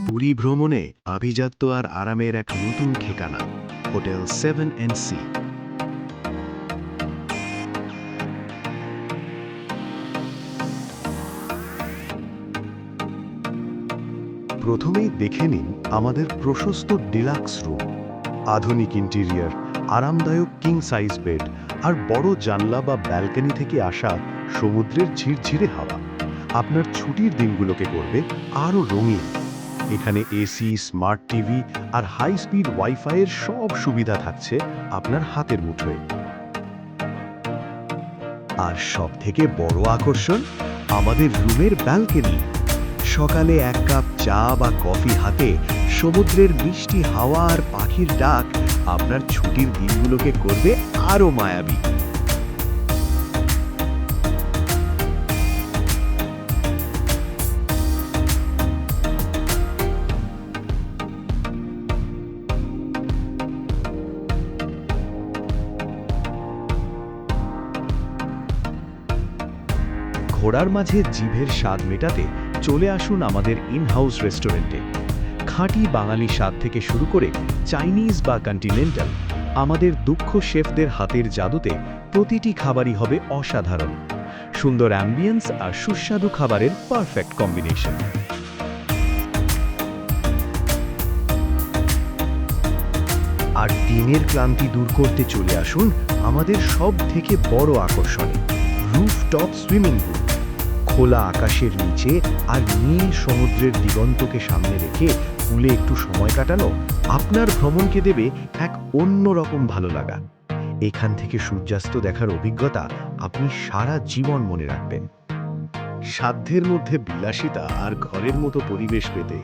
পুরী ভ্রমণে আভিজাত্য আর আরামের এক নতুন ঠিকানা, হোটেল 7&সি। প্রথমেই দেখে নিন আমাদের প্রশস্ত ডিলাক্স রুম। আধুনিক ইন্টেরিয়ার, আরামদায়ক কিং সাইজ বেড আর বড় জানলা বা ব্যালকনি থেকে আসা সমুদ্রের ঝিরঝিরে হাওয়া আপনার ছুটির দিনগুলোকে করবে আরও রঙিন। এখানে এসি, স্মার্ট টিভি আর হাই স্পিড ওয়াইফাইয়ের সব সুবিধা থাকছে আপনার হাতের মুঠোয়। আর সবথেকে বড় আকর্ষণ আমাদের রুমের ব্যালকনি। সকালে এক কাপ চা বা কফি হাতে সমুদ্রের মিষ্টি হাওয়া আর পাখির ডাক আপনার ছুটির দিনগুলোকে করবে আরও মায়াবী। ঘোড়ার মাঝে জিভের স্বাদ মেটাতে চলে আসুন আমাদের ইন-হাউস রেস্টুরেন্টে। খাঁটি বাঙালি স্বাদ থেকে শুরু করে চাইনিজ বা কন্টিনেন্টাল, আমাদের দক্ষ শেফদের হাতের জাদুতে প্রতিটি খাবারই হবে অসাধারণ। সুন্দর অ্যাম্বিয়েন্স আর সুস্বাদু খাবারের পারফেক্ট কম্বিনেশন। আর দিনের ক্লান্তি দূর করতে চলে আসুন আমাদের সব থেকে বড় আকর্ষণে, রুফটপ সুইমিং পুল। খোলা আকাশের নিচে আর নীল সমুদ্রের দিগন্তকে সামনে রেখে পুলে একটু সময় কাটানো আপনার ভ্রমণকে দেবে এক অন্যরকম ভালো লাগা। এখান থেকে সূর্যাস্ত দেখার অভিজ্ঞতা আপনি সারা জীবন মনে রাখবেন। সাধ্যের মধ্যে বিলাসিতা আর ঘরের মতো পরিবেশ পেতে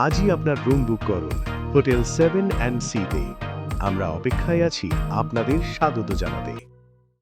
আজই আপনার রুম বুক করুন হোটেল 7&সি তে। আমরা অপেক্ষায় আছি আপনাদের স্বাগত জানাতে।